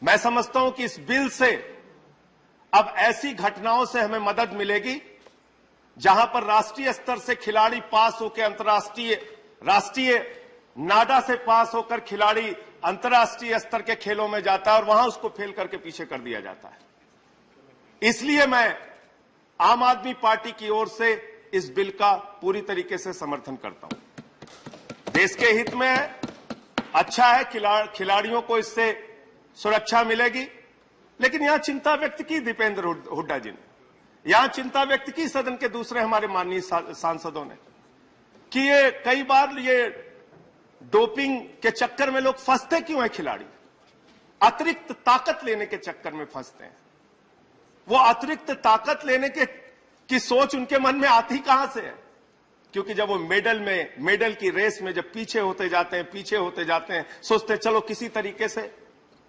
मैं समझता हूं कि इस बिल से अब ऐसी घटनाओं से हमें मदद मिलेगी जहां पर राष्ट्रीय स्तर से खिलाड़ी पास होकर अंतर्राष्ट्रीय राष्ट्रीय नाडा से पास होकर खिलाड़ी अंतर्राष्ट्रीय स्तर के खेलों में जाता है और वहां उसको फेल करके पीछे कर दिया जाता है। इसलिए मैं आम आदमी पार्टी की ओर से इस बिल का पूरी तरीके से समर्थन करता हूं। देश के हित में है, अच्छा है, खिलाड़ियों को इससे सुरक्षा मिलेगी। लेकिन यहां चिंता व्यक्त की दीपेंद्र हुड्डा जी ने, यहां चिंता व्यक्त की सदन के दूसरे हमारे माननीय सांसदों ने कि ये कई बार ये डोपिंग के चक्कर में लोग फंसते क्यों हैं। खिलाड़ी अतिरिक्त ताकत लेने के चक्कर में फंसते हैं। वो अतिरिक्त ताकत लेने की सोच उनके मन में आती कहां से है? क्योंकि जब वो मेडल की रेस में जब पीछे होते जाते हैं, सोचते हैं चलो किसी तरीके से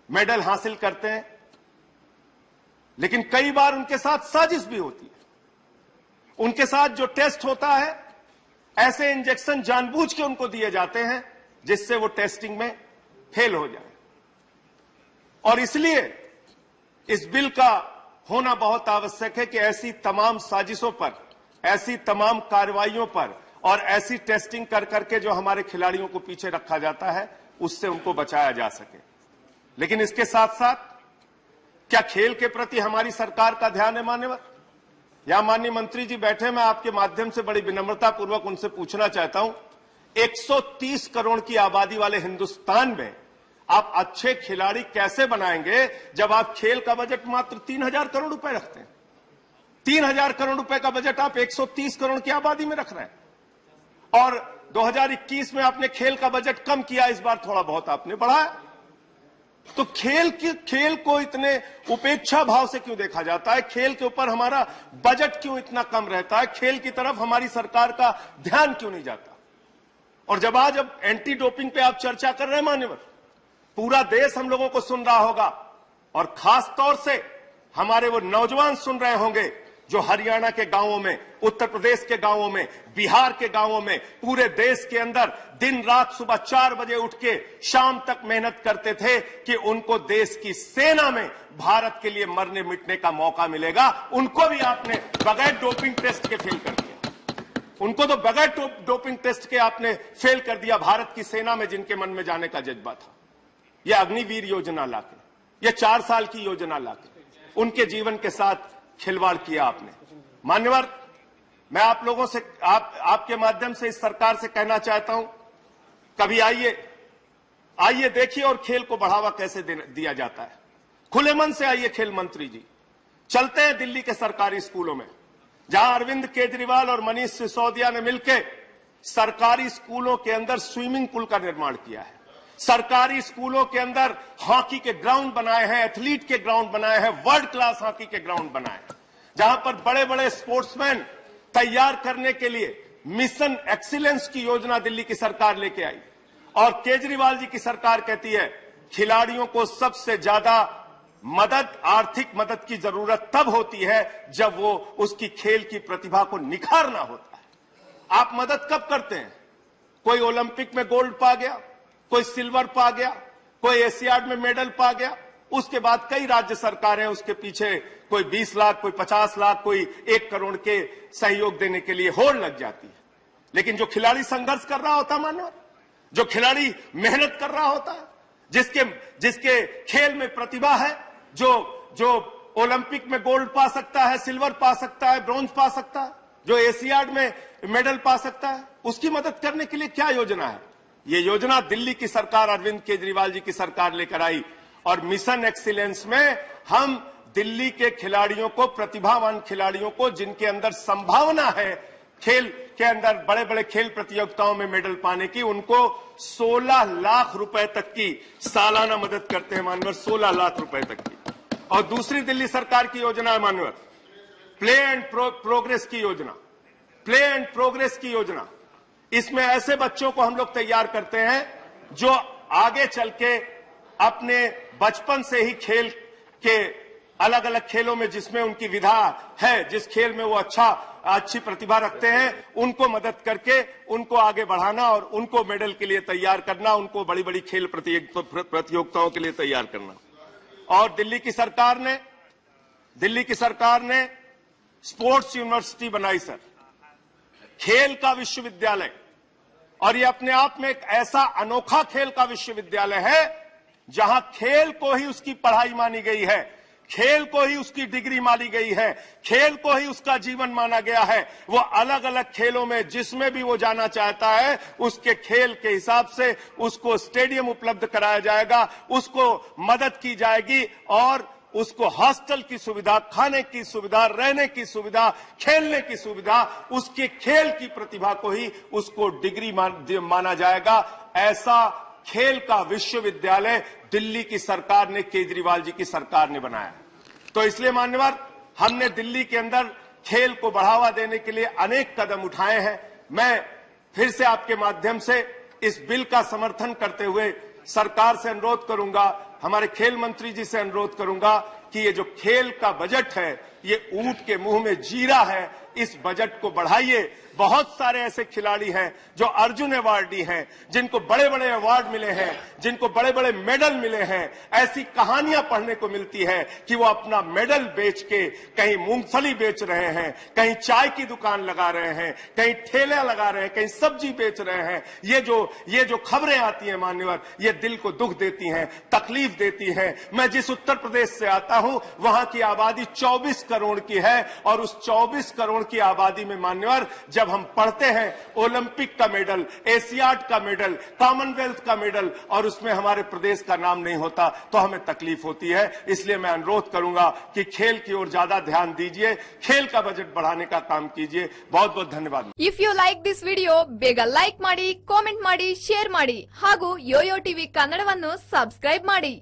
मेडल हासिल करते हैं। लेकिन कई बार उनके साथ साजिश भी होती है। उनके साथ जो टेस्ट होता है, ऐसे इंजेक्शन जानबूझ के उनको दिए जाते हैं जिससे वो टेस्टिंग में फेल हो जाए। और इसलिए इस बिल का होना बहुत आवश्यक है कि ऐसी तमाम साजिशों पर, ऐसी तमाम कार्रवाइयों पर और ऐसी टेस्टिंग कर करके जो हमारे खिलाड़ियों को पीछे रखा जाता है, उससे उनको बचाया जा सके। लेकिन इसके साथ साथ क्या खेल के प्रति हमारी सरकार का ध्यान है मान्यवर? यहां माननीय मंत्री जी बैठे, मैं आपके माध्यम से बड़ी विनम्रता पूर्वक उनसे पूछना चाहता हूं, 130 करोड़ की आबादी वाले हिंदुस्तान में आप अच्छे खिलाड़ी कैसे बनाएंगे जब आप खेल का बजट मात्र 3000 करोड़ रुपए रखते हैं? 3000 करोड़ रुपए का बजट आप 130 करोड़ की आबादी में रख रहे हैं। और 2021 में आपने खेल का बजट कम किया, इस बार थोड़ा बहुत आपने बढ़ाया। तो खेल को इतने उपेक्षा भाव से क्यों देखा जाता है? खेल के ऊपर हमारा बजट क्यों इतना कम रहता है? खेल की तरफ हमारी सरकार का ध्यान क्यों नहीं जाता? और जब आज एंटी डोपिंग पे आप चर्चा कर रहे हैं मान्यवर, पूरा देश हम लोगों को सुन रहा होगा और खास तौर से हमारे वो नौजवान सुन रहे होंगे जो हरियाणा के गांवों में, उत्तर प्रदेश के गांवों में, बिहार के गांवों में, पूरे देश के अंदर दिन रात सुबह 4 बजे उठ के शाम तक मेहनत करते थे कि उनको देश की सेना में भारत के लिए मरने मिटने का मौका मिलेगा। उनको भी आपने बगैर डोपिंग टेस्ट के फेल कर दिया। उनको तो बगैर डोपिंग टेस्ट के आपने फेल कर दिया। भारत की सेना में जिनके मन में जाने का जज्बा था, यह अग्निवीर योजना लाके, यह 4 साल की योजना लाके उनके जीवन के साथ खिलवाड़ किया आपने। मान्यवर, मैं आप लोगों से, आपके माध्यम से इस सरकार से कहना चाहता हूं, कभी आइए देखिए और खेल को बढ़ावा कैसे दिया जाता है। खुले मन से आइए खेल मंत्री जी, चलते हैं दिल्ली के सरकारी स्कूलों में, जहां अरविंद केजरीवाल और मनीष सिसोदिया ने मिलकर सरकारी स्कूलों के अंदर स्विमिंग पूल का निर्माण किया है। सरकारी स्कूलों के अंदर हॉकी के ग्राउंड बनाए हैं, एथलीट के ग्राउंड बनाए हैं, वर्ल्ड क्लास हॉकी के ग्राउंड बनाए हैं, जहां पर बड़े बड़े स्पोर्ट्समैन तैयार करने के लिए मिशन एक्सीलेंस की योजना दिल्ली की सरकार लेके आई। और केजरीवाल जी की सरकार कहती है खिलाड़ियों को सबसे ज्यादा मदद, आर्थिक मदद की जरूरत तब होती है जब वो उसकी खेल की प्रतिभा को निखारना होता है। आप मदद कब करते हैं? कोई ओलंपिक में गोल्ड पा गया, कोई सिल्वर पा गया, कोई एशियाड में मेडल पा गया, उसके बाद कई राज्य सरकारें उसके पीछे कोई 20 लाख, कोई 50 लाख, कोई 1 करोड़ के सहयोग देने के लिए होड़ लग जाती है। लेकिन जो खिलाड़ी संघर्ष कर रहा होता है मान्यवर, जो खिलाड़ी मेहनत कर रहा होता है, जिसके खेल में प्रतिभा है, जो ओलंपिक में गोल्ड पा सकता है, सिल्वर पा सकता है, ब्रॉन्ज पा सकता है, जो एशियाड में मेडल पा सकता है, उसकी मदद करने के लिए क्या योजना है? ये योजना दिल्ली की सरकार, अरविंद केजरीवाल जी की सरकार लेकर आई। और मिशन एक्सीलेंस में हम दिल्ली के खिलाड़ियों को, प्रतिभावान खिलाड़ियों को, जिनके अंदर संभावना है खेल के अंदर बड़े बड़े खेल प्रतियोगिताओं में मेडल पाने की, उनको 16 लाख रुपए तक की सालाना मदद करते हैं मानवर, 16 लाख रुपए तक की। और दूसरी दिल्ली सरकार की योजना है मानवर, प्ले एंड प्रोग्रेस की योजना, प्ले एंड प्रोग्रेस की योजना। इसमें ऐसे बच्चों को हम लोग तैयार करते हैं जो आगे चल के अपने बचपन से ही खेल के अलग अलग खेलों में, जिसमें उनकी विधा है, जिस खेल में वो अच्छी प्रतिभा रखते हैं, उनको मदद करके उनको आगे बढ़ाना और उनको मेडल के लिए तैयार करना, उनको बड़ी बड़ी खेल प्रतियोगिताओं के लिए तैयार करना। और दिल्ली की सरकार ने स्पोर्ट्स यूनिवर्सिटी बनाई सर, खेल का विश्वविद्यालय। और ये अपने आप में एक ऐसा अनोखा खेल का विश्वविद्यालय है जहां खेल को ही उसकी पढ़ाई मानी गई है, खेल को ही उसकी डिग्री मानी गई है, खेल को ही उसका जीवन माना गया है। वो अलग अलग खेलों में जिसमें भी वो जाना चाहता है उसके खेल के हिसाब से उसको स्टेडियम उपलब्ध कराया जाएगा, उसको मदद की जाएगी और उसको हॉस्टल की सुविधा, खाने की सुविधा, रहने की सुविधा, खेलने की सुविधा, उसके खेल की प्रतिभा को ही उसको डिग्री माना जाएगा। ऐसा खेल का विश्वविद्यालय दिल्ली की सरकार ने, केजरीवाल जी की सरकार ने बनाया। तो इसलिए मान्यवर, हमने दिल्ली के अंदर खेल को बढ़ावा देने के लिए अनेक कदम उठाए हैं। मैं फिर से आपके माध्यम से इस बिल का समर्थन करते हुए सरकार से अनुरोध करूंगा, हमारे खेल मंत्री जी से अनुरोध करूंगा कि ये जो खेल का बजट है ये ऊंट के मुंह में जीरा है, इस बजट को बढ़ाइए। बहुत सारे ऐसे खिलाड़ी हैं जो अर्जुन अवार्डी हैं, जिनको बड़े बड़े अवार्ड मिले हैं, जिनको बड़े बड़े मेडल मिले हैं। ऐसी कहानियां पढ़ने को मिलती है कि वो अपना मेडल बेच के कहीं मूंगफली बेच रहे हैं, कहीं चाय की दुकान लगा रहे हैं, कहीं ठेले लगा रहे हैं, कहीं सब्जी बेच रहे हैं। ये जो खबरें आती हैं मान्यवर, ये दिल को दुख देती हैं, तकलीफ देती हैं। मैं जिस उत्तर प्रदेश से आता हूं वहां की आबादी 24 करोड़ की है और उस 24 करोड़ की आबादी में मान्यवर, जब हम पढ़ते हैं ओलंपिक का मेडल, एशियाड का मेडल, कॉमनवेल्थ का मेडल और उसमें हमारे प्रदेश का नाम नहीं होता तो हमें तकलीफ होती है। इसलिए मैं अनुरोध करूंगा कि खेल की ओर ज्यादा ध्यान दीजिए, खेल का बजट बढ़ाने का काम कीजिए। बहुत बहुत धन्यवाद। If you like this video ಬೇಗ ಲೈಕ್ ಮಾಡಿ, ಕಾಮೆಂಟ್ ಮಾಡಿ, ಶೇರ್ ಮಾಡಿ ಹಾಗೂ ಯೋಯೋ ಟಿವಿ ಕನ್ನಡವನ್ನು ಸಬ್ಸ್ಕ್ರೈಬ್ ಮಾಡಿ।